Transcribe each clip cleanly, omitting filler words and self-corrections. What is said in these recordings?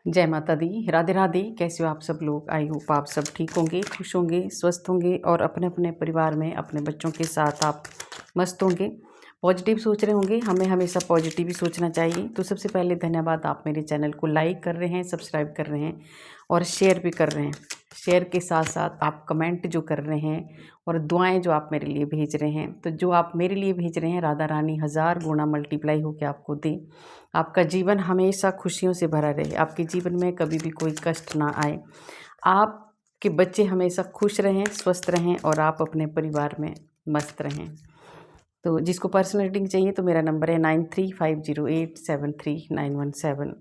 जय माता दी, राधे राधे। कैसे हो आप सब लोग? आई होप आप सब ठीक होंगे, खुश होंगे, स्वस्थ होंगे और अपने अपने परिवार में अपने बच्चों के साथ आप मस्त होंगे, पॉजिटिव सोच रहे होंगे। हमें हमेशा पॉजिटिव ही सोचना चाहिए। तो सबसे पहले धन्यवाद, आप मेरे चैनल को लाइक कर रहे हैं, सब्सक्राइब कर रहे हैं और शेयर भी कर रहे हैं। शेयर के साथ साथ आप कमेंट जो कर रहे हैं और दुआएं जो आप मेरे लिए भेज रहे हैं, तो जो आप मेरे लिए भेज रहे हैं राधा रानी 1000 गुना मल्टीप्लाई होकर आपको दे। आपका जीवन हमेशा खुशियों से भरा रहे, आपके जीवन में कभी भी कोई कष्ट ना आए, आपके बच्चे हमेशा खुश रहें, स्वस्थ रहें और आप अपने परिवार में मस्त रहें। तो जिसको पर्सनल रीडिंग चाहिए तो मेरा नंबर है 9350873917।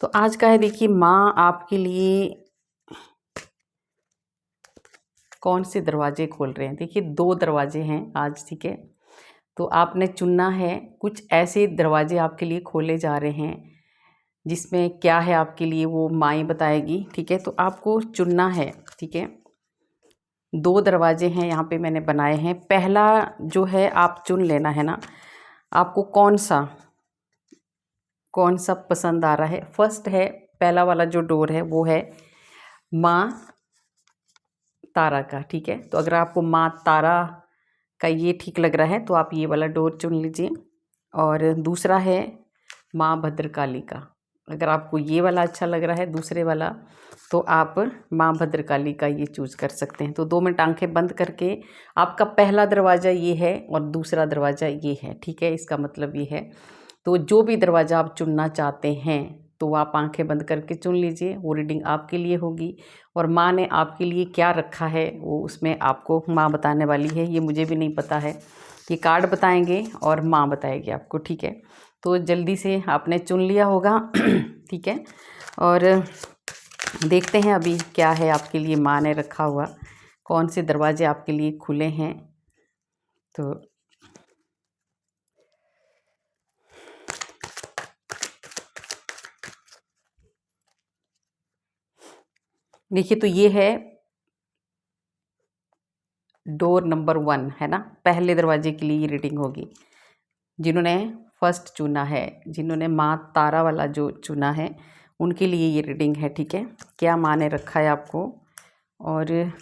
तो आज का है, देखिए माँ आपके लिए कौन से दरवाजे खोल रहे हैं। देखिए 2 दरवाजे हैं आज, ठीक है। तो आपने चुनना है, कुछ ऐसे दरवाजे आपके लिए खोले जा रहे हैं जिसमें क्या है आपके लिए वो माँ बताएगी, ठीक है। तो आपको चुनना है, ठीक है। 2 दरवाजे हैं यहाँ पे मैंने बनाए हैं। पहला जो है आप चुन लेना है ना, आपको कौन सा पसंद आ रहा है। फर्स्ट है, पहला वाला जो डोर है वो है माँ तारा का, ठीक है। तो अगर आपको माँ तारा का ये ठीक लग रहा है तो आप ये वाला डोर चुन लीजिए। और दूसरा है माँ भद्रकाली का। अगर आपको ये वाला अच्छा लग रहा है दूसरे वाला, तो आप माँ भद्रकाली का ये चूज़ कर सकते हैं। तो 2 मिनट आंखें बंद करके, आपका पहला दरवाज़ा ये है और दूसरा दरवाज़ा ये है, ठीक है। इसका मतलब ये है, तो जो भी दरवाज़ा आप चुनना चाहते हैं तो आप आंखें बंद करके चुन लीजिए। वो रीडिंग आपके लिए होगी और माँ ने आपके लिए क्या रखा है वो उसमें आपको माँ बताने वाली है। ये मुझे भी नहीं पता है, ये कार्ड बताएंगे और माँ बताएगी आपको, ठीक है। तो जल्दी से आपने चुन लिया होगा ठीक है। और देखते हैं अभी क्या है आपके लिए माँ ने रखा हुआ, कौन से दरवाजे आपके लिए खुले हैं। तो देखिए, तो ये है डोर नंबर 1 है ना, पहले दरवाजे के लिए ये रीडिंग होगी। जिन्होंने फर्स्ट चुना है, जिन्होंने माँ तारा वाला जो चुना है, उनके लिए ये रीडिंग है, ठीक है। क्या माँ ने रखा है आपको। और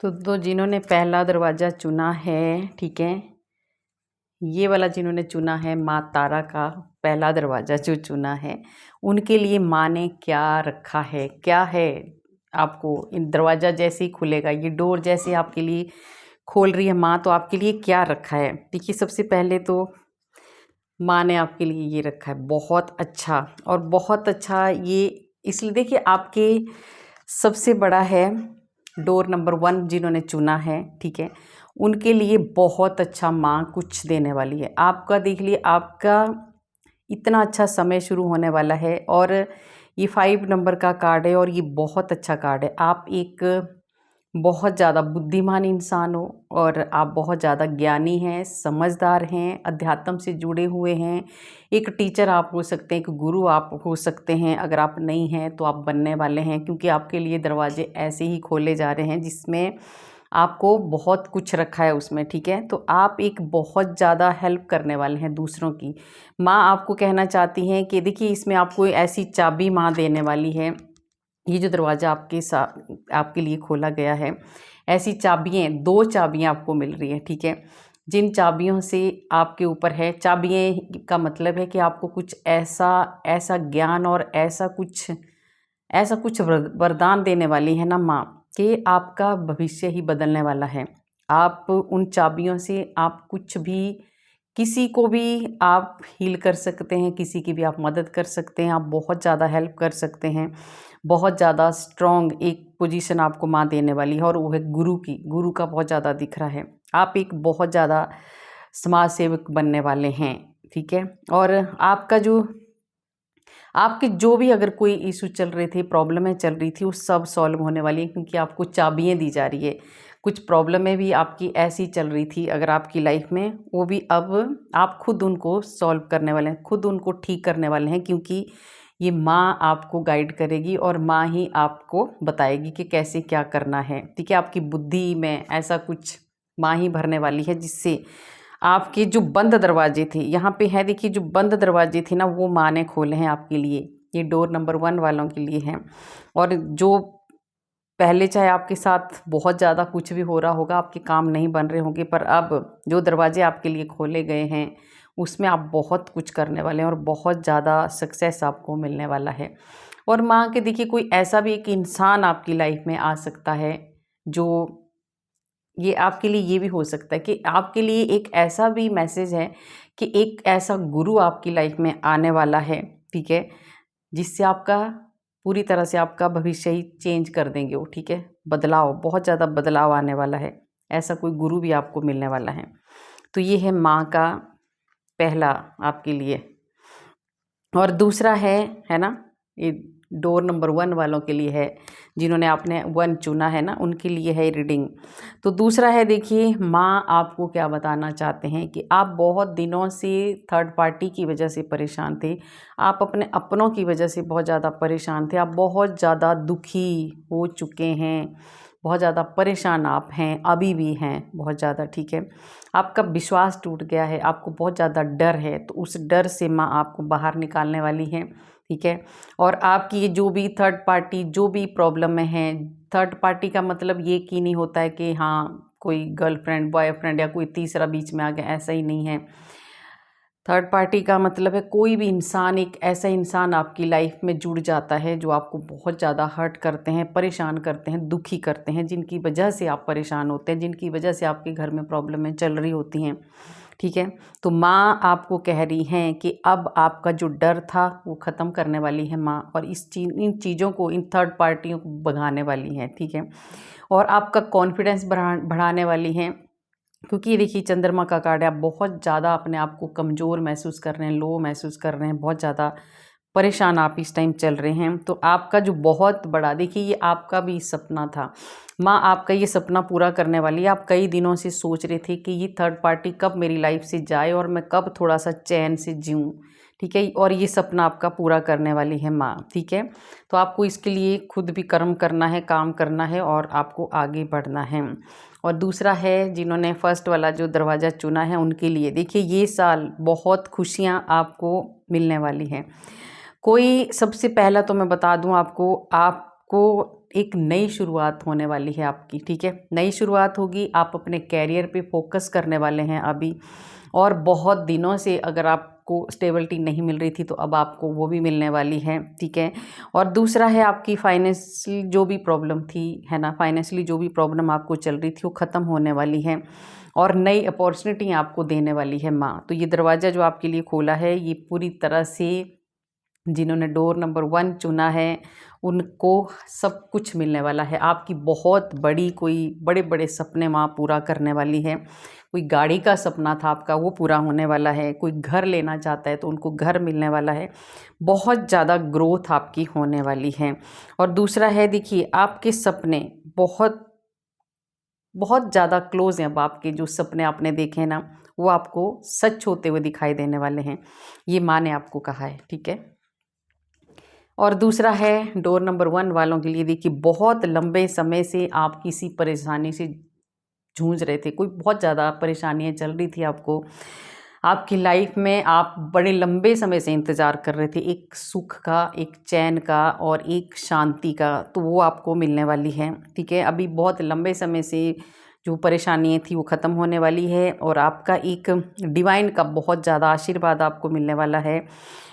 तो जिन्होंने पहला दरवाज़ा चुना है, ठीक है, ये वाला जिन्होंने चुना है माँ तारा का पहला दरवाज़ा जो चुना है, उनके लिए माँ ने क्या रखा है, क्या है आपको। इन दरवाज़ा जैसे ही खुलेगा, ये डोर जैसे आपके लिए खोल रही है माँ, तो आपके लिए क्या रखा है। देखिए, सबसे पहले तो माँ ने आपके लिए ये रखा है बहुत अच्छा, और बहुत अच्छा ये इसलिए देखिए, आपके सबसे बड़ा है डोर नंबर 1 जिन्होंने चुना है, ठीक है, उनके लिए बहुत अच्छा माँ कुछ देने वाली है। आपका देख लिए, आपका इतना अच्छा समय शुरू होने वाला है। और ये 5 नंबर का कार्ड है और ये बहुत अच्छा कार्ड है। आप एक बहुत ज़्यादा बुद्धिमान इंसान हो और आप बहुत ज़्यादा ज्ञानी हैं, समझदार हैं, अध्यात्म से जुड़े हुए हैं। एक टीचर आप हो सकते हैं, एक गुरु आप हो सकते हैं। अगर आप नहीं हैं तो आप बनने वाले हैं, क्योंकि आपके लिए दरवाजे ऐसे ही खोले जा रहे हैं जिसमें आपको बहुत कुछ रखा है उसमें, ठीक है। तो आप एक बहुत ज़्यादा हेल्प करने वाले हैं दूसरों की। माँ आपको कहना चाहती हैं कि देखिए, इसमें आपको ऐसी चाबी माँ देने वाली है। ये जो दरवाज़ा आपके लिए खोला गया है, ऐसी चाबियाँ 2 चाबियाँ आपको मिल रही है, ठीक है। जिन चाबियों से आपके ऊपर है, चाबियाँ का मतलब है कि आपको कुछ ऐसा ऐसा ज्ञान और ऐसा कुछ वरदान देने वाली है ना माँ, कि आपका भविष्य ही बदलने वाला है। आप उन चाबियों से आप कुछ भी किसी को भी आप हील कर सकते हैं, किसी की भी आप मदद कर सकते हैं, आप बहुत ज़्यादा हेल्प कर सकते हैं। बहुत ज़्यादा स्ट्रॉन्ग एक पोजीशन आपको माँ देने वाली है और वो है गुरु की। गुरु का बहुत ज़्यादा दिख रहा है। आप एक बहुत ज़्यादा समाज सेवक बनने वाले हैं, ठीक है। और आपके जो भी अगर कोई इशू चल रहे थे, प्रॉब्लमें चल रही थी, वो सब सॉल्व होने वाली है, क्योंकि आपको चाबियाँ दी जा रही है। कुछ प्रॉब्लमें भी आपकी ऐसी चल रही थी अगर आपकी लाइफ में, वो भी अब आप खुद उनको सॉल्व करने वाले हैं, खुद उनको ठीक करने वाले हैं, क्योंकि ये माँ आपको गाइड करेगी और माँ ही आपको बताएगी कि कैसे क्या करना है, ठीक है। आपकी बुद्धि में ऐसा कुछ माँ ही भरने वाली है, जिससे आपके जो बंद दरवाजे थे, यहाँ पे है देखिए, जो बंद दरवाजे थे ना, वो माँ ने खोले हैं आपके लिए। ये डोर नंबर 1 वालों के लिए हैं। और जो पहले चाहे आपके साथ बहुत ज़्यादा कुछ भी हो रहा होगा, आपके काम नहीं बन रहे होंगे, पर अब जो दरवाजे आपके लिए खोले गए हैं, उसमें आप बहुत कुछ करने वाले हैं और बहुत ज़्यादा सक्सेस आपको मिलने वाला है। और माँ के देखिए, कोई ऐसा भी एक इंसान आपकी लाइफ में आ सकता है, जो ये आपके लिए ये भी हो सकता है कि आपके लिए एक ऐसा भी मैसेज है कि एक ऐसा गुरु आपकी लाइफ में आने वाला है, ठीक है, जिससे आपका पूरी तरह से आपका भविष्य ही चेंज कर देंगे वो, ठीक है। बदलाव, बहुत ज़्यादा बदलाव आने वाला है। ऐसा कोई गुरु भी आपको मिलने वाला है। तो ये है माँ का पहला आपके लिए। और दूसरा है ना, ये डोर नंबर 1 वालों के लिए है, जिन्होंने आपने 1 चुना है ना, उनके लिए है रीडिंग। तो दूसरा है, देखिए माँ आपको क्या बताना चाहते हैं कि आप बहुत दिनों से थर्ड पार्टी की वजह से परेशान थे, आप अपने अपनों की वजह से बहुत ज़्यादा परेशान थे, आप बहुत ज़्यादा दुखी हो चुके हैं, बहुत ज़्यादा परेशान आप हैं, अभी भी हैं बहुत ज़्यादा, ठीक है। आपका विश्वास टूट गया है, आपको बहुत ज़्यादा डर है, तो उस डर से माँ आपको बाहर निकालने वाली है, ठीक है। और आपकी ये जो भी थर्ड पार्टी जो भी प्रॉब्लम में है, थर्ड पार्टी का मतलब ये कि नहीं होता है कि हाँ कोई गर्लफ्रेंड बॉयफ्रेंड या कोई तीसरा बीच में आ गया, ऐसा ही नहीं है। थर्ड पार्टी का मतलब है कोई भी इंसान, एक ऐसा इंसान आपकी लाइफ में जुड़ जाता है जो आपको बहुत ज़्यादा हर्ट करते हैं, परेशान करते हैं, दुखी करते हैं, जिनकी वजह से आप परेशान होते हैं, जिनकी वजह से आपके घर में प्रॉब्लमें चल रही होती हैं, ठीक है। तो माँ आपको कह रही हैं कि अब आपका जो डर था वो ख़त्म करने वाली है माँ, और इन चीज़ों को, इन थर्ड पार्टियों को भगाने वाली हैं, ठीक है। और आपका कॉन्फिडेंस बढ़ाने वाली हैं, क्योंकि देखिए चंद्रमा का कार्ड है, आप बहुत ज़्यादा अपने आप को कमज़ोर महसूस कर रहे हैं, लो महसूस कर रहे हैं, बहुत ज़्यादा परेशान आप इस टाइम चल रहे हैं। तो आपका जो बहुत बड़ा, देखिए ये आपका भी सपना था, माँ आपका ये सपना पूरा करने वाली है। आप कई दिनों से सोच रहे थे कि ये थर्ड पार्टी कब मेरी लाइफ से जाए और मैं कब थोड़ा सा चैन से जीऊँ, ठीक है। और ये सपना आपका पूरा करने वाली है माँ, ठीक है। तो आपको इसके लिए खुद भी कर्म करना है, काम करना है और आपको आगे बढ़ना है। और दूसरा है, जिन्होंने फर्स्ट वाला जो दरवाज़ा चुना है, उनके लिए देखिए ये साल बहुत खुशियाँ आपको मिलने वाली हैं। कोई, सबसे पहला तो मैं बता दूं आपको, एक नई शुरुआत होने वाली है आपकी, ठीक है। नई शुरुआत होगी, आप अपने कैरियर पे फोकस करने वाले हैं अभी, और बहुत दिनों से अगर आपको स्टेबिलिटी नहीं मिल रही थी तो अब आपको वो भी मिलने वाली है, ठीक है। और दूसरा है, आपकी फाइनेंशियल जो भी प्रॉब्लम थी, है ना, फाइनेंशियली जो भी प्रॉब्लम आपको चल रही थी वो ख़त्म होने वाली है और नई अपॉर्चुनिटी आपको देने वाली है माँ। तो ये दरवाज़ा जो आपके लिए खोला है, ये पूरी तरह से, जिन्होंने डोर नंबर 1 चुना है, उनको सब कुछ मिलने वाला है। आपकी बहुत बड़ी, कोई बड़े बड़े सपने माँ पूरा करने वाली है। कोई गाड़ी का सपना था आपका, वो पूरा होने वाला है। कोई घर लेना चाहता है तो उनको घर मिलने वाला है। बहुत ज़्यादा ग्रोथ आपकी होने वाली है। और दूसरा है, देखिए आपके सपने बहुत बहुत ज़्यादा क्लोज हैं। अब आपके जो सपने आपने देखे हैं ना, वो आपको सच होते हुए दिखाई देने वाले हैं, ये माँ ने आपको कहा है, ठीक है। और दूसरा है, डोर नंबर 1 वालों के लिए, देखिए बहुत लंबे समय से आप किसी परेशानी से जूझ रहे थे, कोई बहुत ज़्यादा परेशानियाँ चल रही थी आपको आपकी लाइफ में। आप बड़े लंबे समय से इंतज़ार कर रहे थे एक सुख का, एक चैन का और एक शांति का, तो वो आपको मिलने वाली है, ठीक है। अभी बहुत लंबे समय से जो परेशानियाँ थी वो ख़त्म होने वाली है और आपका एक डिवाइन का बहुत ज़्यादा आशीर्वाद आपको मिलने वाला है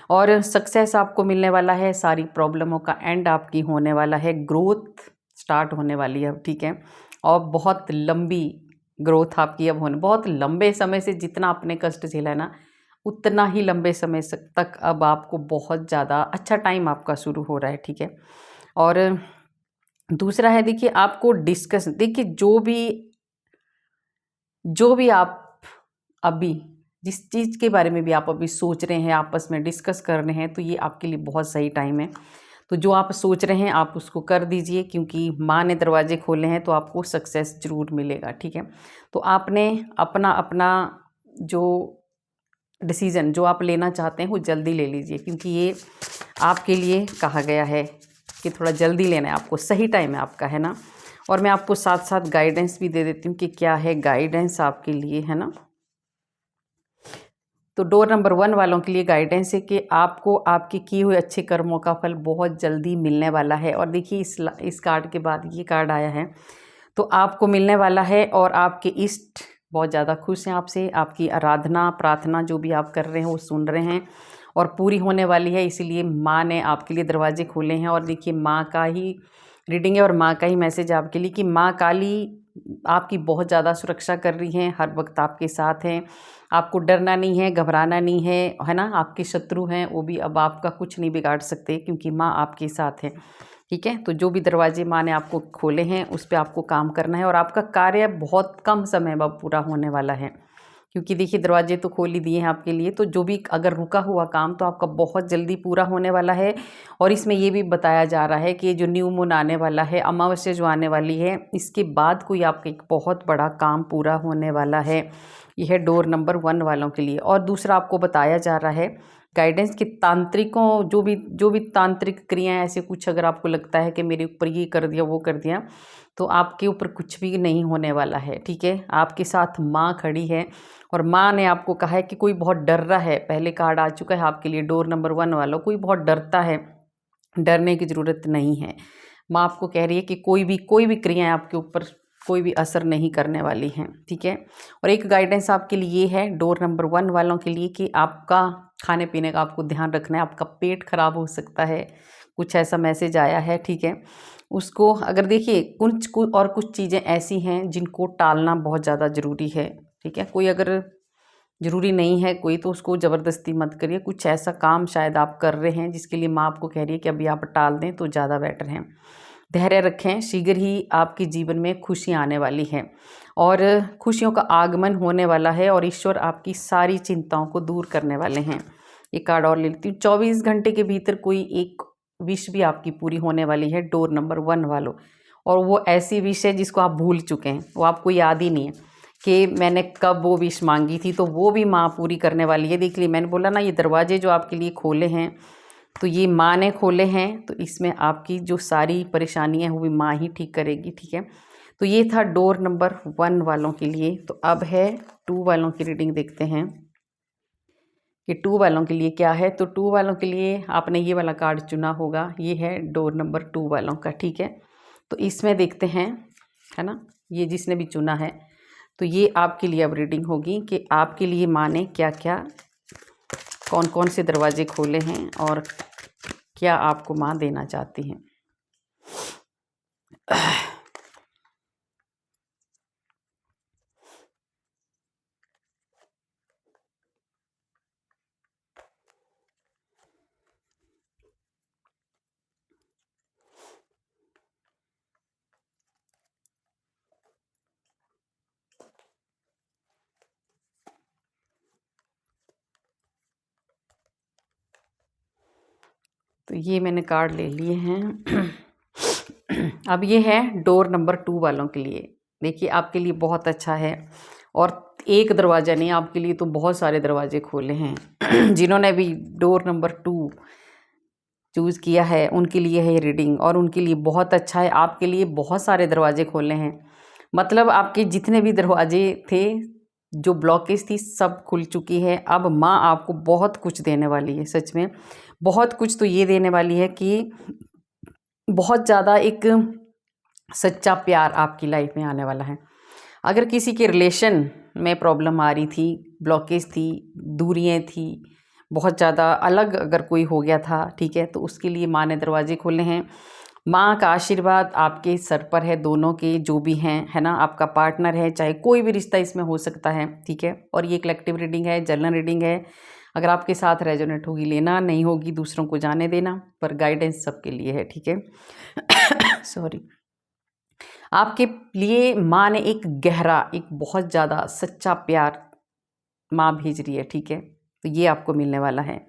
और सक्सेस आपको मिलने वाला है। सारी प्रॉब्लमों का एंड आपकी होने वाला है, ग्रोथ स्टार्ट होने वाली है, ठीक है। और बहुत लंबी ग्रोथ आपकी अब होने, बहुत लंबे समय से जितना आपने कष्ट झेला है ना, उतना ही लंबे समय तक अब आपको बहुत ज़्यादा अच्छा टाइम आपका शुरू हो रहा है, ठीक है। और दूसरा है, देखिए आपको डिस्कस, देखिए जो भी आप अभी जिस चीज़ के बारे में भी आप अभी सोच रहे हैं, आपस में डिस्कस कर रहे हैं, तो ये आपके लिए बहुत सही टाइम है। तो जो आप सोच रहे हैं आप उसको कर दीजिए, क्योंकि माँ ने दरवाजे खोले हैं तो आपको सक्सेस ज़रूर मिलेगा, ठीक है। तो आपने अपना अपना जो डिसीज़न जो आप लेना चाहते हैं वो जल्दी ले लीजिए, क्योंकि ये आपके लिए कहा गया है कि थोड़ा जल्दी लेना है आपको, सही टाइम है आपका, है ना। और मैं आपको साथ साथ गाइडेंस भी दे देती हूँ कि क्या है गाइडेंस आपके लिए, है ना। तो डोर नंबर 1 वालों के लिए गाइडेंस है कि आपको आपके किए हुए अच्छे कर्मों का फल बहुत जल्दी मिलने वाला है। और देखिए इस कार्ड के बाद ये कार्ड आया है, तो आपको मिलने वाला है और आपके इष्ट बहुत ज़्यादा खुश हैं आपसे, आपकी आराधना प्रार्थना जो भी आप कर रहे हैं वो सुन रहे हैं और पूरी होने वाली है। इसीलिए माँ ने आपके लिए दरवाजे खोले हैं। और देखिए माँ का ही रीडिंग है और माँ का ही मैसेज आपके लिए कि माँ काली आपकी बहुत ज़्यादा सुरक्षा कर रही हैं, हर वक्त आपके साथ हैं, आपको डरना नहीं है, घबराना नहीं है ना। आपके शत्रु हैं वो भी अब आपका कुछ नहीं बिगाड़ सकते, क्योंकि माँ आपके साथ है, ठीक है। तो जो भी दरवाजे माँ ने आपको खोले हैं उस पर आपको काम करना है और आपका कार्य बहुत कम समय में पूरा होने वाला है, क्योंकि देखिए दरवाजे तो खोल ही दिए हैं आपके लिए। तो जो भी अगर रुका हुआ काम तो आपका बहुत जल्दी पूरा होने वाला है। और इसमें ये भी बताया जा रहा है कि जो न्यू मून आने वाला है, अमावस्या जो आने वाली है, इसके बाद कोई आपका एक बहुत बड़ा काम पूरा होने वाला है। यह है डोर नंबर 1 वालों के लिए। और दूसरा आपको बताया जा रहा है गाइडेंस कि तांत्रिकों जो भी तांत्रिक क्रियाएं ऐसे कुछ अगर आपको लगता है कि मेरे ऊपर ये कर दिया वो कर दिया, तो आपके ऊपर कुछ भी नहीं होने वाला है, ठीक है। आपके साथ माँ खड़ी है और माँ ने आपको कहा है कि कोई बहुत डर रहा है, पहले कार्ड आ चुका है आपके लिए डोर नंबर 1 वालों, कोई बहुत डरता है, डरने की ज़रूरत नहीं है। माँ आपको कह रही है कि कोई भी क्रियाएं आपके ऊपर कोई भी असर नहीं करने वाली हैं, ठीक है। और एक गाइडेंस आपके लिए ये है डोर नंबर 1 वालों के लिए कि आपका खाने पीने का आपको ध्यान रखना है, आपका पेट खराब हो सकता है, कुछ ऐसा मैसेज आया है, ठीक है। उसको अगर देखिए कुछ चीज़ें ऐसी हैं जिनको टालना बहुत ज़्यादा ज़रूरी है, ठीक है। कोई अगर ज़रूरी नहीं है कोई, तो उसको ज़बरदस्ती मत करिए। कुछ ऐसा काम शायद आप कर रहे हैं जिसके लिए माँ आपको कह रही है कि अभी आप टाल दें तो ज़्यादा बेटर है। धैर्य रखें, शीघ्र ही आपके जीवन में खुशियाँ आने वाली हैं और खुशियों का आगमन होने वाला है और ईश्वर आपकी सारी चिंताओं को दूर करने वाले हैं। ये कार्ड और ले लेती हूँ। 24 घंटे के भीतर कोई एक विश भी आपकी पूरी होने वाली है डोर नंबर 1 वालों। और वो ऐसी विश है जिसको आप भूल चुके हैं, वो आपको याद ही नहीं है कि मैंने कब वो विश मांगी थी, तो वो भी माँ पूरी करने वाली है। देख ली, मैंने बोला ना ये दरवाजे जो आपके लिए खोले हैं तो ये माँ ने खोले हैं, तो इसमें आपकी जो सारी परेशानियाँ हैं वो भी माँ ही ठीक करेगी, ठीक है। तो ये था डोर नंबर 1 वालों के लिए। तो अब है 2 वालों की रीडिंग, देखते हैं कि 2 वालों के लिए क्या है। तो 2 वालों के लिए आपने ये वाला कार्ड चुना होगा, ये है डोर नंबर 2 वालों का, ठीक है। तो इसमें देखते हैं, है ना, ये जिसने भी चुना है, तो ये आपके लिए अब रीडिंग होगी कि आपके लिए माँ ने क्या क्या कौन कौन से दरवाजे खोले हैं और क्या आपको माँ देना चाहती हैं। तो ये मैंने कार्ड ले लिए हैं। अब ये है डोर नंबर 2 वालों के लिए। देखिए आपके लिए बहुत अच्छा है और एक दरवाज़ा नहीं, आपके लिए तो बहुत सारे दरवाजे खोले हैं। जिन्होंने भी डोर नंबर 2 चूज़ किया है उनके लिए है ये रीडिंग और उनके लिए बहुत अच्छा है। आपके लिए बहुत सारे दरवाजे खोले हैं, मतलब आपके जितने भी दरवाजे थे, जो ब्लॉकेज थी, सब खुल चुकी है। अब माँ आपको बहुत कुछ देने वाली है, सच में बहुत कुछ। तो ये देने वाली है कि बहुत ज़्यादा एक सच्चा प्यार आपकी लाइफ में आने वाला है। अगर किसी के रिलेशन में प्रॉब्लम आ रही थी, ब्लॉकेज थी, दूरियां थी, बहुत ज़्यादा अलग अगर कोई हो गया था, ठीक है, तो उसके लिए माँ ने दरवाजे खोले हैं। माँ का आशीर्वाद आपके सर पर है, दोनों के जो भी हैं, है ना, आपका पार्टनर है, चाहे कोई भी रिश्ता इसमें हो सकता है, ठीक है। और ये कलेक्टिव रीडिंग है, जनरल रीडिंग है। अगर आपके साथ रेजोनेट होगी लेना, नहीं होगी दूसरों को जाने देना, पर गाइडेंस सबके लिए है, ठीक है। सॉरी। आपके लिए माँ ने एक गहरा, एक बहुत ज़्यादा सच्चा प्यार माँ भेज रही है, ठीक है। तो ये आपको मिलने वाला है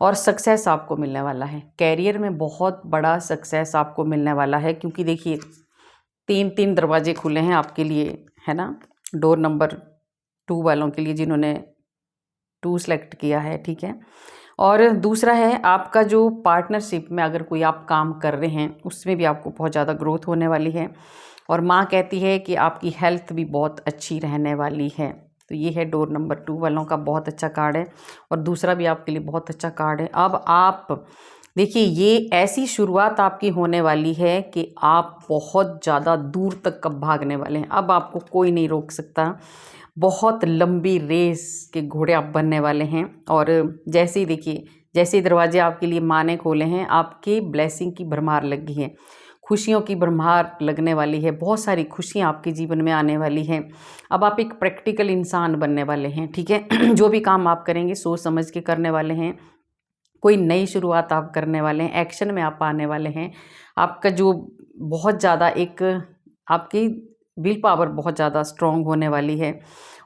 और सक्सेस आपको मिलने वाला है। कैरियर में बहुत बड़ा सक्सेस आपको मिलने वाला है, क्योंकि देखिए 3 दरवाजे खुले हैं आपके लिए, है ना। डोर नंबर 2 वालों के लिए, जिन्होंने 2 सेलेक्ट किया है, ठीक है। और दूसरा है आपका जो पार्टनरशिप में अगर कोई आप काम कर रहे हैं, उसमें भी आपको बहुत ज़्यादा ग्रोथ होने वाली है। और माँ कहती है कि आपकी हेल्थ भी बहुत अच्छी रहने वाली है। तो ये है डोर नंबर 2 वालों का बहुत अच्छा कार्ड है, और दूसरा भी आपके लिए बहुत अच्छा कार्ड है। अब आप देखिए, ये ऐसी शुरुआत आपकी होने वाली है कि आप बहुत ज़्यादा दूर तक कब भागने वाले हैं। अब आपको कोई नहीं रोक सकता। बहुत लंबी रेस के घोड़े आप बनने वाले हैं। और जैसे ही देखिए, जैसे ही दरवाजे आपके लिए माँ ने खोले हैं, आपके ब्लेसिंग की भरमार लग गई है, खुशियों की भरमार लगने वाली है, बहुत सारी खुशियाँ आपके जीवन में आने वाली हैं। अब आप एक प्रैक्टिकल इंसान बनने वाले हैं, ठीक है। जो भी काम आप करेंगे सोच समझ के करने वाले हैं। कोई नई शुरुआत आप करने वाले हैं, एक्शन में आप आने वाले हैं। आपका जो बहुत ज़्यादा एक आपकी विल पावर बहुत ज़्यादा स्ट्रॉन्ग होने वाली है।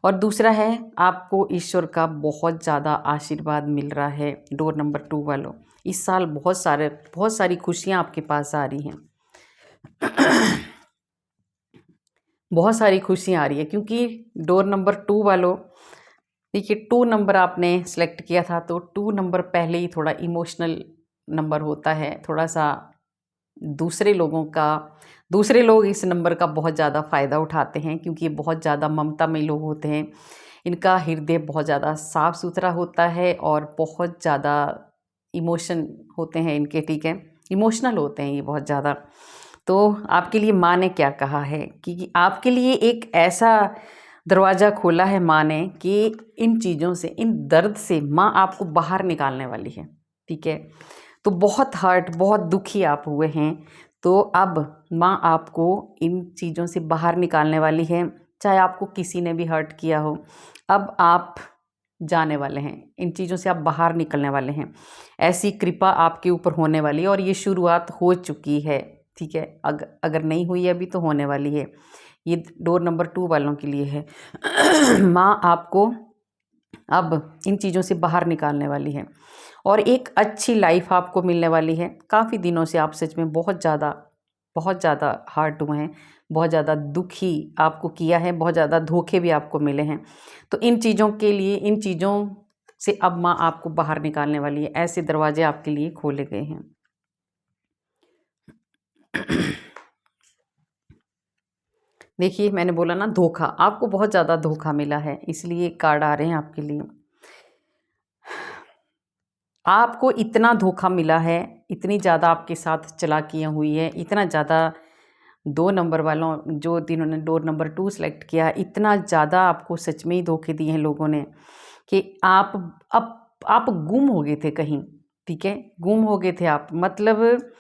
और दूसरा है आपको ईश्वर का बहुत ज़्यादा आशीर्वाद मिल रहा है। डोर नंबर 2 वालों, इस साल बहुत सारी खुशियाँ आपके पास आ रही हैं। बहुत सारी खुशियाँ आ रही है, क्योंकि डोर नंबर 2 वालों, देखिए 2 नंबर आपने सेलेक्ट किया था, तो 2 नंबर पहले ही थोड़ा इमोशनल नंबर होता है, थोड़ा सा दूसरे लोग इस नंबर का बहुत ज़्यादा फ़ायदा उठाते हैं, क्योंकि ये बहुत ज़्यादा ममतामयी लोग होते हैं। इनका हृदय बहुत ज़्यादा साफ़ सुथरा होता है और बहुत ज़्यादा इमोशन होते हैं इनके, ठीक है। इमोशनल होते हैं ये बहुत ज़्यादा। तो आपके लिए माँ ने क्या कहा है कि आपके लिए एक ऐसा दरवाज़ा खोला है माँ ने कि इन चीज़ों से, इन दर्द से माँ आपको बाहर निकालने वाली है, ठीक है। तो बहुत हर्ट, बहुत दुखी आप हुए हैं, तो अब माँ आपको इन चीज़ों से बाहर निकालने वाली है। चाहे आपको किसी ने भी हर्ट किया हो, अब आप जाने वाले हैं, इन चीज़ों से आप बाहर निकलने वाले हैं। ऐसी कृपा आपके ऊपर होने वाली है, और ये शुरुआत हो चुकी है, ठीक है। अगर नहीं हुई अभी तो होने वाली है। ये डोर नंबर 2 वालों के लिए है। माँ आपको अब इन चीज़ों से बाहर निकालने वाली है, और एक अच्छी लाइफ आपको मिलने वाली है। काफ़ी दिनों से आप सच में बहुत ज़्यादा हर्ट हुए हैं, बहुत ज़्यादा दुखी आपको किया है, बहुत ज़्यादा धोखे भी आपको मिले हैं। तो इन चीज़ों के लिए, इन चीज़ों से अब माँ आपको बाहर निकालने वाली है। ऐसे दरवाजे आपके लिए खोले गए हैं। देखिए, मैंने बोला ना धोखा, आपको बहुत ज़्यादा धोखा मिला है, इसलिए कार्ड आ रहे हैं आपके लिए। आपको इतना धोखा मिला है, इतनी ज़्यादा आपके साथ चालाकियाँ हुई है, इतना ज़्यादा 2 नंबर वालों, जो जिन्होंने डोर नंबर 2 सेलेक्ट किया, इतना ज़्यादा आपको सच में ही धोखे दिए हैं लोगों ने कि आप गुम हो गए थे कहीं, ठीक है। गुम हो गए थे आप, मतलब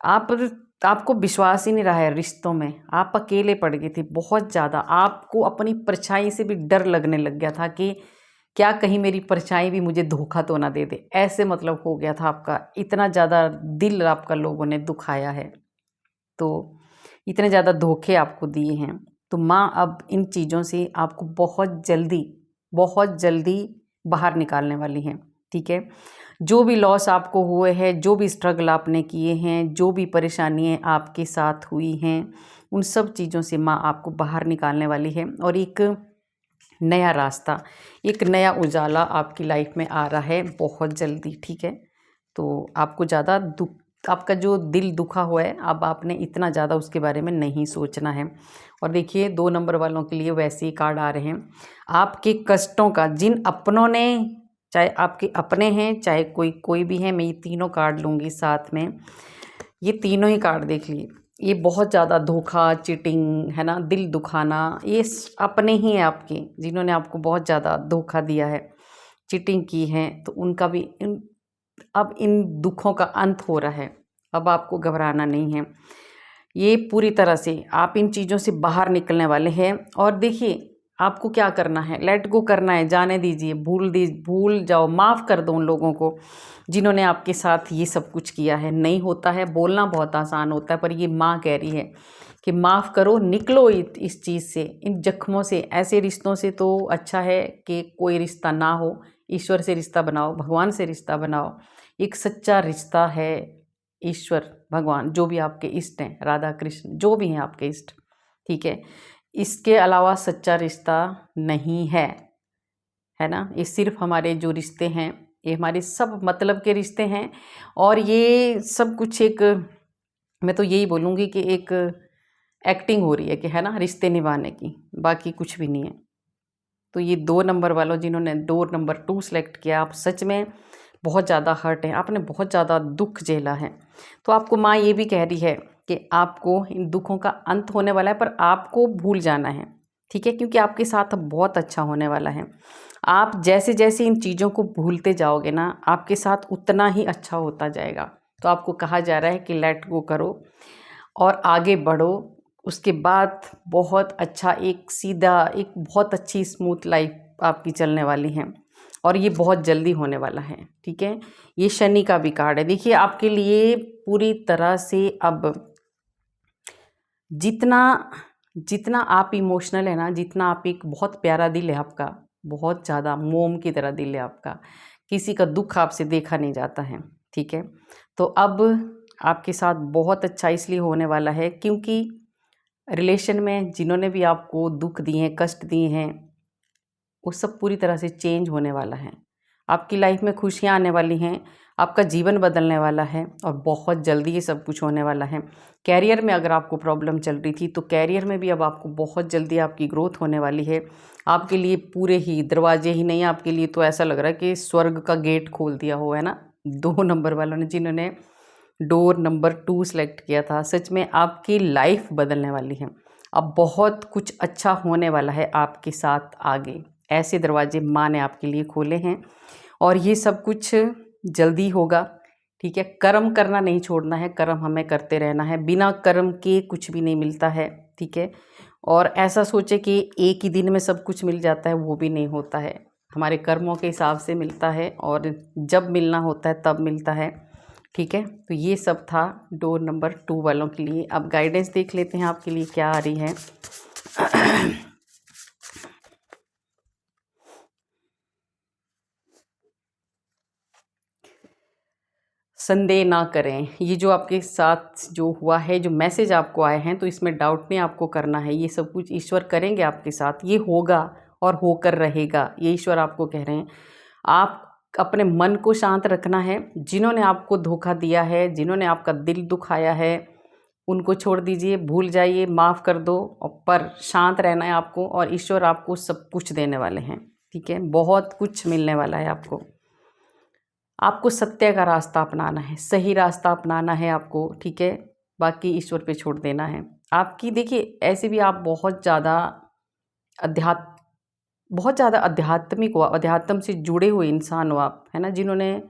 आप आपको विश्वास ही नहीं रहा है रिश्तों में, आप अकेले पड़ गए थे बहुत ज़्यादा। आपको अपनी परछाई से भी डर लगने लग गया था कि क्या कहीं मेरी परछाई भी मुझे धोखा तो ना दे दे, ऐसे मतलब हो गया था आपका। इतना ज़्यादा दिल आपका लोगों ने दुखाया है, तो इतने ज़्यादा धोखे आपको दिए हैं। तो माँ अब इन चीज़ों से आपको बहुत जल्दी बाहर निकालने वाली हैं, ठीक है। जो भी लॉस आपको हुए हैं, जो भी स्ट्रगल आपने किए हैं, जो भी परेशानियाँ आपके साथ हुई हैं, उन सब चीज़ों से माँ आपको बाहर निकालने वाली है। और एक नया रास्ता, एक नया उजाला आपकी लाइफ में आ रहा है बहुत जल्दी, ठीक है। तो आपको ज़्यादा दुख, आपका जो दिल दुखा हुआ है, अब आपने इतना ज़्यादा उसके बारे में नहीं सोचना है। और देखिए 2 नंबर वालों के लिए वैसे ही कार्ड आ रहे हैं। आपके कष्टों का, जिन अपनों ने, चाहे आपके अपने हैं चाहे कोई भी है, मैं ये तीनों कार्ड लूँगी साथ में। ये तीनों ही कार्ड देख लिए, ये बहुत ज़्यादा धोखा, चीटिंग, है ना, दिल दुखाना, ये अपने ही हैं आपके, जिन्होंने आपको बहुत ज़्यादा धोखा दिया है, चीटिंग की है, तो उनका भी अब इन दुखों का अंत हो रहा है। अब आपको घबराना नहीं है। ये पूरी तरह से आप इन चीज़ों से बाहर निकलने वाले हैं। और देखिए आपको क्या करना है, लेट गो करना है, जाने दीजिए, भूल जाओ, माफ़ कर दो उन लोगों को जिन्होंने आपके साथ ये सब कुछ किया है। नहीं होता है, बोलना बहुत आसान होता है, पर ये माँ कह रही है कि माफ़ करो, निकलो इस चीज़ से, इन जख्मों से। ऐसे रिश्तों से तो अच्छा है कि कोई रिश्ता ना हो। ईश्वर से रिश्ता बनाओ, भगवान से रिश्ता बनाओ। एक सच्चा रिश्ता है ईश्वर, भगवान, जो भी आपके इष्ट हैं, राधा कृष्ण, जो भी हैं आपके इष्ट, ठीक है। इसके अलावा सच्चा रिश्ता नहीं है ना। ये सिर्फ हमारे जो रिश्ते हैं, ये हमारे सब मतलब के रिश्ते हैं। और ये सब कुछ एक, मैं तो यही बोलूँगी कि एक एक्टिंग हो रही है कि, है ना, रिश्ते निभाने की, बाकी कुछ भी नहीं है। तो ये 2 नंबर वालों जिन्होंने डोर नंबर 2 सेलेक्ट किया, आप सच में बहुत ज़्यादा हर्ट हैं, आपने बहुत ज़्यादा दुख झेला है। तो आपको माँ ये भी कह रही है कि आपको इन दुखों का अंत होने वाला है, पर आपको भूल जाना है, ठीक है, क्योंकि आपके साथ बहुत अच्छा होने वाला है। आप जैसे जैसे इन चीज़ों को भूलते जाओगे ना, आपके साथ उतना ही अच्छा होता जाएगा। तो आपको कहा जा रहा है कि लेट गो करो और आगे बढ़ो। उसके बाद बहुत अच्छा एक सीधा, एक बहुत अच्छी स्मूथ लाइफ आपकी चलने वाली है, और ये बहुत जल्दी होने वाला है, ठीक है। ये शनि का भी कार्ड है। देखिए आपके लिए पूरी तरह से अब जितना जितना आप इमोशनल है ना, जितना आप, एक बहुत प्यारा दिल है आपका, बहुत ज़्यादा मोम की तरह दिल है आपका, किसी का दुख आपसे देखा नहीं जाता है, ठीक है। तो अब आपके साथ बहुत अच्छा इसलिए होने वाला है क्योंकि रिलेशन में जिन्होंने भी आपको दुख दिए हैं, कष्ट दिए हैं, वो सब पूरी तरह से चेंज होने वाला है। आपकी लाइफ में खुशियाँ आने वाली हैं, आपका जीवन बदलने वाला है, और बहुत जल्दी ये सब कुछ होने वाला है। कैरियर में अगर आपको प्रॉब्लम चल रही थी, तो कैरियर में भी अब आपको बहुत जल्दी आपकी ग्रोथ होने वाली है। आपके लिए पूरे ही दरवाजे ही नहीं, आपके लिए तो ऐसा लग रहा है कि स्वर्ग का गेट खोल दिया हो, है ना। 2 नंबर वालों ने, जिन्होंने डोर नंबर 2 सेलेक्ट किया था, सच में आपकी लाइफ बदलने वाली है। अब बहुत कुछ अच्छा होने वाला है आपके साथ आगे। ऐसे दरवाजे माँ ने आपके लिए खोले हैं, और ये सब कुछ जल्दी होगा, ठीक है। कर्म करना नहीं छोड़ना है, कर्म हमें करते रहना है। बिना कर्म के कुछ भी नहीं मिलता है, ठीक है। और ऐसा सोचे कि एक ही दिन में सब कुछ मिल जाता है, वो भी नहीं होता है। हमारे कर्मों के हिसाब से मिलता है, और जब मिलना होता है तब मिलता है, ठीक है। तो ये सब था डोर नंबर 2 वालों के लिए। अब गाइडेंस देख लेते हैं आपके लिए क्या आ रही है। संदेह ना करें, ये जो आपके साथ जो हुआ है, जो मैसेज आपको आए हैं, तो इसमें डाउट नहीं आपको करना है। ये सब कुछ ईश्वर करेंगे आपके साथ, ये होगा और होकर रहेगा, ये ईश्वर आपको कह रहे हैं। आप अपने मन को शांत रखना है। जिन्होंने आपको धोखा दिया है, जिन्होंने आपका दिल दुखाया है, उनको छोड़ दीजिए, भूल जाइए, माफ़ कर दो, पर शांत रहना है आपको, और ईश्वर आपको सब कुछ देने वाले हैं, ठीक है। बहुत कुछ मिलने वाला है आपको। आपको सत्य का रास्ता अपनाना है, सही रास्ता अपनाना है आपको, ठीक है। बाकी ईश्वर पे छोड़ देना है। आपकी देखिए, ऐसे भी आप अध्यात्म बहुत ज़्यादा आध्यात्मिक हो, अध्यात्म से जुड़े हुए इंसान हो आप, है ना, जिन्होंने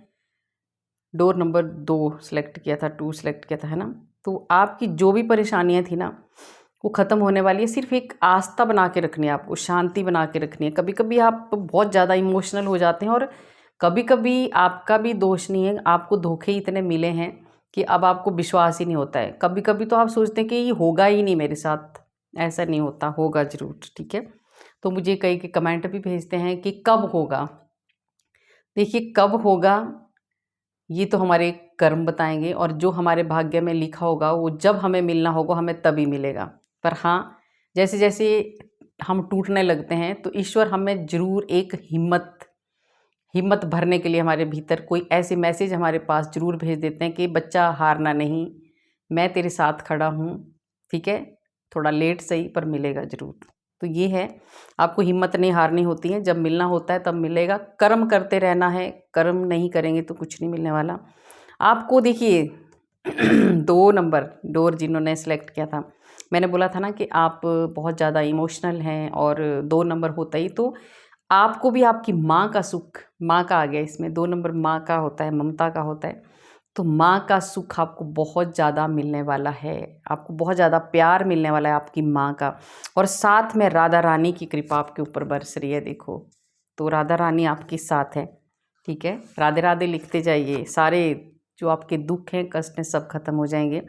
डोर नंबर 2 सेलेक्ट किया था, 2 सेलेक्ट किया था, है ना। तो आपकी जो भी परेशानियां थी ना, वो ख़त्म होने वाली है। सिर्फ एक आस्था बना के रखनी है आपको, शांति बना के रखनी है। कभी कभी आप बहुत ज़्यादा इमोशनल हो जाते हैं, और कभी कभी आपका भी दोष नहीं है, आपको धोखे इतने मिले हैं कि अब आपको विश्वास ही नहीं होता है। कभी कभी तो आप सोचते हैं कि ये होगा ही नहीं मेरे साथ। ऐसा नहीं होता, होगा ज़रूर, ठीक है। तो मुझे कई के कमेंट भी भेजते हैं कि कब होगा। देखिए कब होगा ये तो हमारे कर्म बताएंगे, और जो हमारे भाग्य में लिखा होगा, वो जब हमें मिलना होगा, हमें तभी मिलेगा। पर हाँ, जैसे जैसे हम टूटने लगते हैं, तो ईश्वर हमें ज़रूर एक हिम्मत भरने के लिए हमारे भीतर कोई ऐसे मैसेज हमारे पास ज़रूर भेज देते हैं कि बच्चा हारना नहीं, मैं तेरे साथ खड़ा हूँ, ठीक है। थोड़ा लेट सही, पर मिलेगा ज़रूर। तो ये है, आपको हिम्मत नहीं हारनी होती है, जब मिलना होता है तब मिलेगा। कर्म करते रहना है, कर्म नहीं करेंगे तो कुछ नहीं मिलने वाला आपको। देखिए 2 नंबर डोर जिन्होंने सेलेक्ट किया था, मैंने बोला था ना कि आप बहुत ज़्यादा इमोशनल हैं, और 2 नंबर होता ही तो आपको भी आपकी माँ का सुख, माँ का आ गया इसमें, 2 नंबर माँ का होता है, ममता का होता है। तो माँ का सुख आपको बहुत ज़्यादा मिलने वाला है, आपको बहुत ज़्यादा प्यार मिलने वाला है आपकी माँ का। और साथ में राधा रानी की कृपा आपके ऊपर बरस रही है, देखो तो राधा रानी आपके साथ है, ठीक है। राधे राधे लिखते जाइए, सारे जो आपके दुख हैं, कष्ट हैं, सब खत्म हो जाएंगे।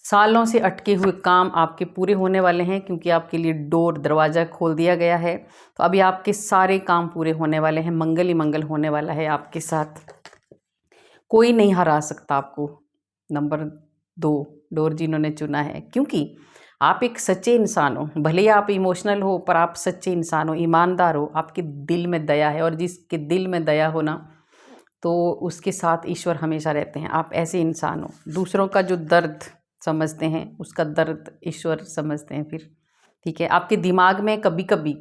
सालों से अटके हुए काम आपके पूरे होने वाले हैं, क्योंकि आपके लिए डोर दरवाज़ा खोल दिया गया है। तो अभी आपके सारे काम पूरे होने वाले हैं, मंगल ही मंगल होने वाला है आपके साथ। कोई नहीं हरा सकता आपको। नंबर 2 डोर जिन्होंने चुना है, क्योंकि आप एक सच्चे इंसान हो। भले ही आप इमोशनल हो, पर आप सच्चे इंसान हो, ईमानदार हो, आपके दिल में दया है। और जिसके दिल में दया हो ना, तो उसके साथ ईश्वर हमेशा रहते हैं। आप ऐसे इंसान हो, दूसरों का जो दर्द समझते हैं, उसका दर्द ईश्वर समझते हैं फिर, ठीक है। आपके दिमाग में कभी कभी,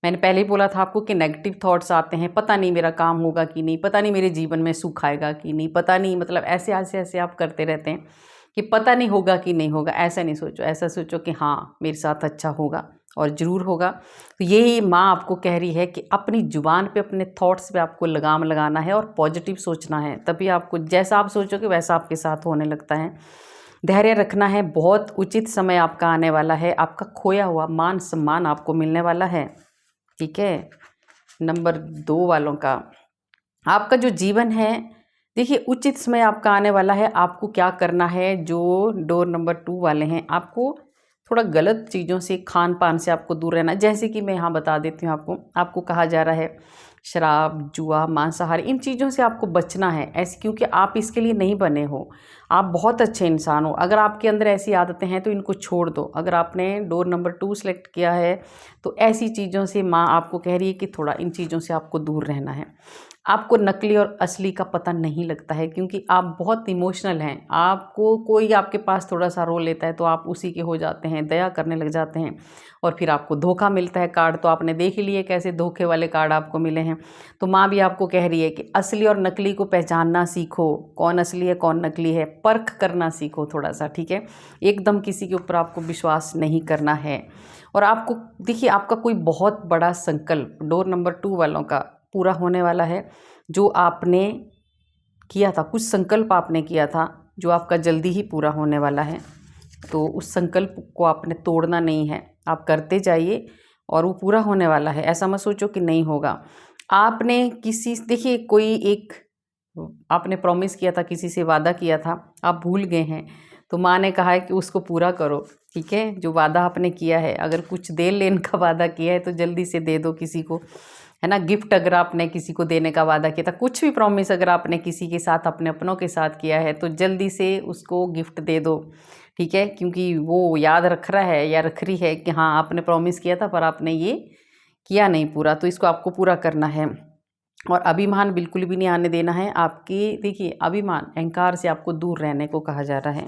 मैंने पहले ही बोला था आपको, कि नेगेटिव थॉट्स आते हैं, पता नहीं मेरा काम होगा कि नहीं, पता नहीं मेरे जीवन में सुख आएगा कि नहीं, पता नहीं, मतलब ऐसे ऐसे ऐसे आप करते रहते हैं कि पता नहीं होगा कि नहीं होगा। ऐसा नहीं सोचो, ऐसा सोचो कि हाँ मेरे साथ अच्छा होगा, और ज़रूर होगा। तो यही माँ आपको कह रही है कि अपनी ज़ुबान पे, अपने थॉट्स पे आपको लगाम लगाना है और पॉजिटिव सोचना है, तभी आपको, जैसा आप सोचोगे वैसा आपके साथ होने लगता है। धैर्य रखना है, बहुत उचित समय आपका आने वाला है, आपका खोया हुआ मान सम्मान आपको मिलने वाला है, ठीक है। नंबर 2 वालों का, आपका जो जीवन है, देखिए उचित समय आपका आने वाला है। आपको क्या करना है, जो डोर नंबर 2 वाले हैं, आपको थोड़ा गलत चीज़ों से, खान पान से आपको दूर रहना है। जैसे कि मैं यहाँ बता देती हूँ आपको कहा जा रहा है शराब, जुआ, मांसाहार, इन चीज़ों से आपको बचना है ऐसे, क्योंकि आप इसके लिए नहीं बने हो। आप बहुत अच्छे इंसान हो। अगर आपके अंदर ऐसी आदतें हैं तो इनको छोड़ दो। अगर आपने डोर नंबर 2 सेलेक्ट किया है, तो ऐसी चीज़ों से माँ आपको कह रही है कि थोड़ा इन चीज़ों से आपको दूर रहना है। आपको नकली और असली का पता नहीं लगता है, क्योंकि आप बहुत इमोशनल हैं। आपको कोई आपके पास थोड़ा सा रो लेता है तो आप उसी के हो जाते हैं, दया करने लग जाते हैं, और फिर आपको धोखा मिलता है। कार्ड तो आपने देख ही लिए, कैसे धोखे वाले कार्ड आपको मिले हैं। तो माँ भी आपको कह रही है कि असली और नकली को पहचानना सीखो, कौन असली है कौन नकली है, परख करना सीखो थोड़ा सा, ठीक है। एकदम किसी के ऊपर आपको विश्वास नहीं करना है। और आपको देखिए, आपका कोई बहुत बड़ा संकल्प डोर नंबर 2 वालों का पूरा होने वाला है। जो आपने किया था, कुछ संकल्प आपने किया था जो आपका जल्दी ही पूरा होने वाला है, तो उस संकल्प को आपने तोड़ना नहीं है, आप करते जाइए और वो पूरा होने वाला है। ऐसा मत सोचो कि नहीं होगा। आपने किसी, देखिए कोई एक, आपने प्रॉमिस किया था, किसी से वादा किया था, आप भूल गए हैं, तो माँ ने कहा है कि उसको पूरा करो, ठीक है। जो वादा आपने किया है, अगर कुछ देर लेने का वादा किया है तो जल्दी से दे दो किसी को, है ना। गिफ्ट अगर आपने किसी को देने का वादा किया था, कुछ भी प्रॉमिस अगर आपने किसी के साथ, अपने अपनों के साथ किया है, तो जल्दी से उसको गिफ्ट दे दो, ठीक है। क्योंकि वो याद रख रहा है या रख रही है कि हाँ आपने प्रॉमिस किया था पर आपने ये किया नहीं पूरा, तो इसको आपको पूरा करना है। और अभिमान बिल्कुल भी नहीं आने देना है आपकी। देखिए अभिमान, अहंकार से आपको दूर रहने को कहा जा रहा है।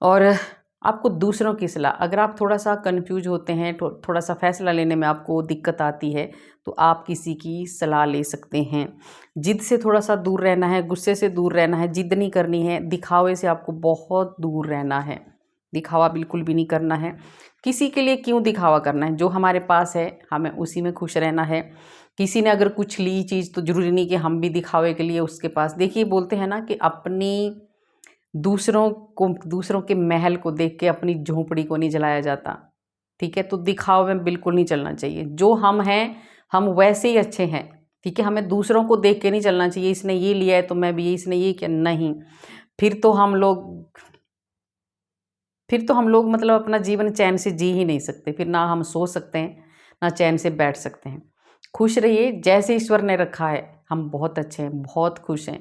और आपको दूसरों की सलाह, अगर आप थोड़ा सा कंफ्यूज होते हैं, थोड़ा सा फैसला लेने में आपको दिक्कत आती है, तो आप किसी की सलाह ले सकते हैं। जिद से थोड़ा सा दूर रहना है, गुस्से से दूर रहना है, जिद नहीं करनी है, दिखावे से आपको बहुत दूर रहना है। दिखावा बिल्कुल भी नहीं करना है। किसी के लिए क्यों दिखावा करना है, जो हमारे पास है हमें उसी में खुश रहना है। किसी ने अगर कुछ ली चीज़, तो ज़रूरी नहीं कि हम भी दिखावे के लिए उसके पास। देखिए बोलते हैं ना कि अपनी, दूसरों के महल को देख के अपनी झोंपड़ी को नहीं जलाया जाता, ठीक है। तो दिखावे में बिल्कुल नहीं चलना चाहिए। जो हम हैं, हम वैसे ही अच्छे हैं, ठीक है। हमें दूसरों को देख के नहीं चलना चाहिए, इसने ये लिया है तो मैं भी, इसने ये किया, नहीं। फिर तो हम लोग मतलब अपना जीवन चैन से जी ही नहीं सकते। फिर ना हम सो सकते हैं, ना चैन से बैठ सकते हैं। खुश रहिए जैसे ईश्वर ने रखा है। हम बहुत अच्छे हैं, बहुत खुश हैं।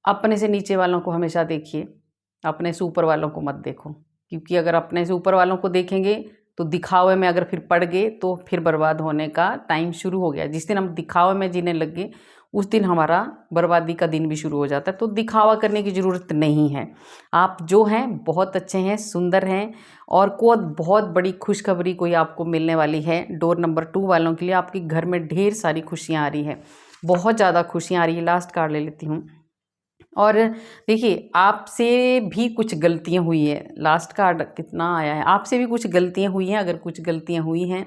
अपने से नीचे वालों को हमेशा देखिए, अपने से ऊपर वालों को मत देखो, क्योंकि अगर अपने से ऊपर वालों को देखेंगे तो दिखावे में अगर फिर पड़ गए तो फिर बर्बाद होने का टाइम शुरू हो गया। जिस दिन हम दिखावे में जीने लग गए, उस दिन हमारा बर्बादी का दिन भी शुरू हो जाता है। तो दिखावा करने की ज़रूरत नहीं है। आप जो हैं बहुत अच्छे हैं, सुंदर हैं, और को बहुत बड़ी खुशखबरी कोई आपको मिलने वाली है। डोर नंबर 2 वालों के लिए आपके घर में ढेर सारी खुशियाँ आ रही है, बहुत ज़्यादा खुशियाँ आ रही है। लास्ट कार्ड ले लेती हूँ। और देखिए आपसे भी कुछ गलतियां हुई है, लास्ट कार्ड कितना आया है, आपसे भी कुछ गलतियां हुई हैं। अगर कुछ गलतियां हुई हैं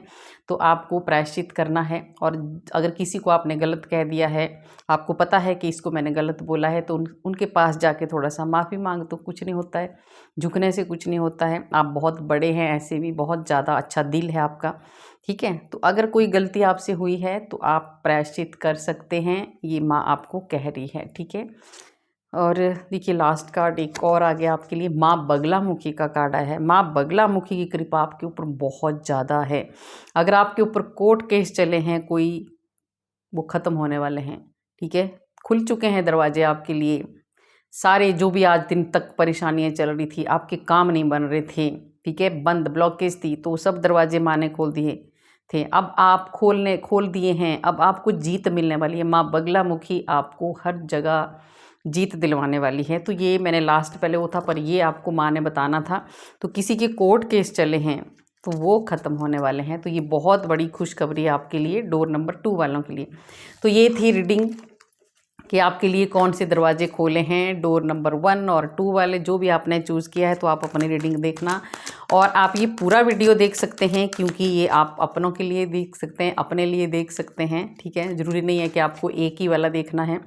तो आपको प्रायश्चित करना है। और अगर किसी को आपने गलत कह दिया है, आपको पता है कि इसको मैंने गलत बोला है, तो उनके पास जाके थोड़ा सा माफ़ी मांग, तो कुछ नहीं होता है, झुकने से कुछ नहीं होता है। आप बहुत बड़े हैं, ऐसे भी बहुत ज़्यादा अच्छा दिल है आपका, ठीक है। तो अगर कोई गलती आपसे हुई है तो आप प्रायश्चित कर सकते हैं, ये माँ आपको कह रही है, ठीक है। और देखिए लास्ट कार्ड एक और आ गया आपके लिए, माँ बगलामुखी का कार्ड आया है। माँ बगलामुखी की कृपा आपके ऊपर बहुत ज़्यादा है। अगर आपके ऊपर कोर्ट केस चले हैं कोई, वो ख़त्म होने वाले हैं, ठीक है। खुल चुके हैं दरवाजे आपके लिए सारे, जो भी आज दिन तक परेशानियां चल रही थी, आपके काम नहीं बन रहे थे, ठीक है, बंद ब्लॉकेज थी, तो सब दरवाजे माँ ने खोल दिए थे, अब आप खोल दिए हैं। अब आपको जीत मिलने वाली है। माँ बगलामुखी आपको हर जगह जीत दिलवाने वाली है। तो ये मैंने लास्ट पहले वो था, पर ये आपको माँ ने बताना था। तो किसी के कोर्ट केस चले हैं तो वो ख़त्म होने वाले हैं। तो ये बहुत बड़ी खुशखबरी है आपके लिए, डोर नंबर 2 वालों के लिए। तो ये थी रीडिंग कि आपके लिए कौन से दरवाजे खोले हैं, डोर नंबर 1 और 2 वाले, जो भी आपने चूज़ किया है। तो आप अपनी रीडिंग देखना, और आप ये पूरा वीडियो देख सकते हैं, क्योंकि ये आप अपनों के लिए देख सकते हैं, अपने लिए देख सकते हैं, ठीक है। ज़रूरी नहीं है कि आपको एक ही वाला देखना है।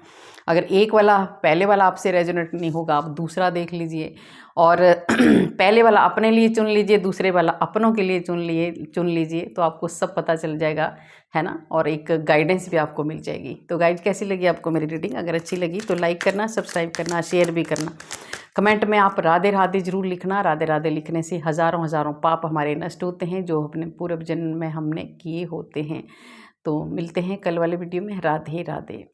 अगर एक वाला, पहले वाला आपसे रेजोनेट नहीं होगा, आप दूसरा देख लीजिए, और पहले वाला अपने लिए चुन लीजिए, दूसरे वाला अपनों के लिए चुन लीजिए, तो आपको सब पता चल जाएगा, है ना। और एक गाइडेंस भी आपको मिल जाएगी। तो गाइड कैसी लगी आपको मेरी रीडिंग? अगर अच्छी लगी तो लाइक करना, सब्सक्राइब करना, शेयर भी करना। कमेंट में आप राधे राधे जरूर लिखना। राधे राधे लिखने से हज़ारों हज़ारों पाप हमारे नष्ट होते हैं, जो अपने पूर्व जन्म में हमने किए होते हैं। तो मिलते हैं कल वाले वीडियो में। राधे राधे।